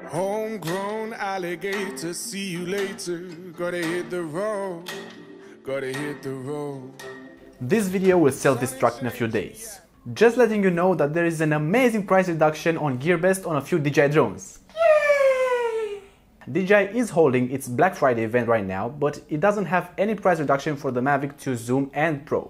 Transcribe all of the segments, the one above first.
Homegrown alligator, see you later. Gotta hit the road, gotta hit the road. This video will self-destruct in a few days. Just letting you know that there is an amazing price reduction on GearBest on a few DJI drones. Yay! DJI is holding its Black Friday event right now, but it doesn't have any price reduction for the Mavic 2 Zoom and Pro.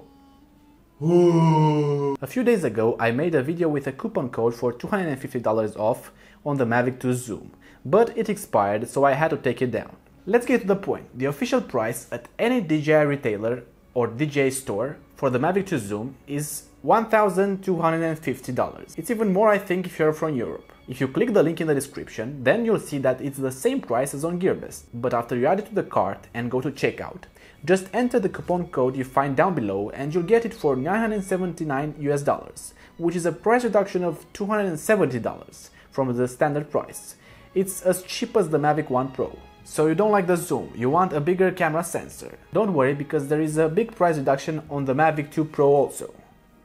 Ooh. A few days ago I made a video with a coupon code for $250 off on the Mavic 2 Zoom, but it expired, so I had to take it down. Let's get to the point. The official price at any DJI retailer or DJI store for the Mavic 2 Zoom is $1,250. It's even more, I think, if you're from Europe. If you click the link in the description, then you'll see that it's the same price as on GearBest, but after you add it to the cart and go to checkout, just enter the coupon code you find down below and you'll get it for $979 which is a price reduction of $270 from the standard price. It's as cheap as the Mavic 1 Pro. So you don't like the zoom, you want a bigger camera sensor. Don't worry, because there is a big price reduction on the Mavic 2 Pro also.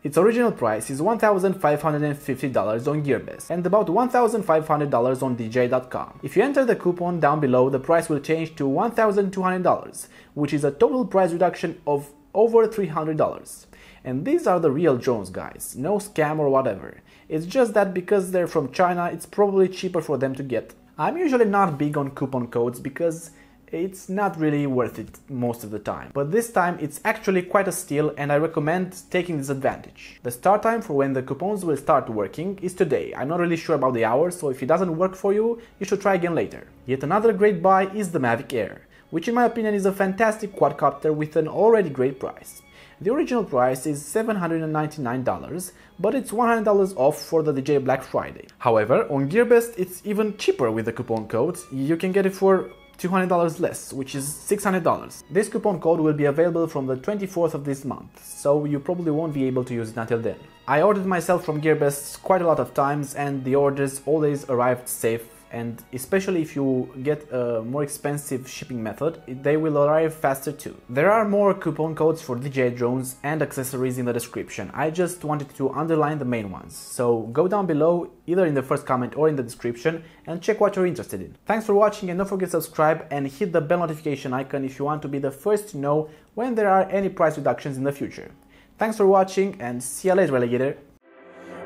Its original price is $1,550 on GearBest and about $1,500 on DJI.com. If you enter the coupon down below, the price will change to $1,200, which is a total price reduction of over $300. And these are the real drones, guys, no scam or whatever. It's just that because they're from China, it's probably cheaper for them to get. I'm usually not big on coupon codes because it's not really worth it most of the time, but this time it's actually quite a steal and I recommend taking this advantage. The start time for when the coupons will start working is today. I'm not really sure about the hours, so if it doesn't work for you, you should try again later. Yet another great buy is the Mavic Air, which in my opinion is a fantastic quadcopter with an already great price. The original price is $799, but it's $100 off for the DJI Black Friday. However, on GearBest it's even cheaper with the coupon code. You can get it for $200 less, which is $600. This coupon code will be available from the 24th of this month, so you probably won't be able to use it until then. I ordered myself from GearBest quite a lot of times and the orders always arrived safe, and especially if you get a more expensive shipping method, they will arrive faster too. There are more coupon codes for DJI drones and accessories in the description. I just wanted to underline the main ones. So go down below, either in the first comment or in the description, and check what you're interested in. Thanks for watching, and don't forget to subscribe and hit the bell notification icon if you want to be the first to know when there are any price reductions in the future. Thanks for watching and see you later, alligator.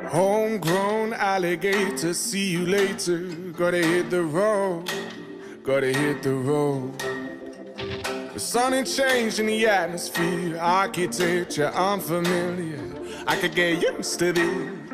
Homegrown alligator, see you later. Gotta hit the road, gotta hit the road. The sun ain't changing the atmosphere, architecture unfamiliar. I could get used to this.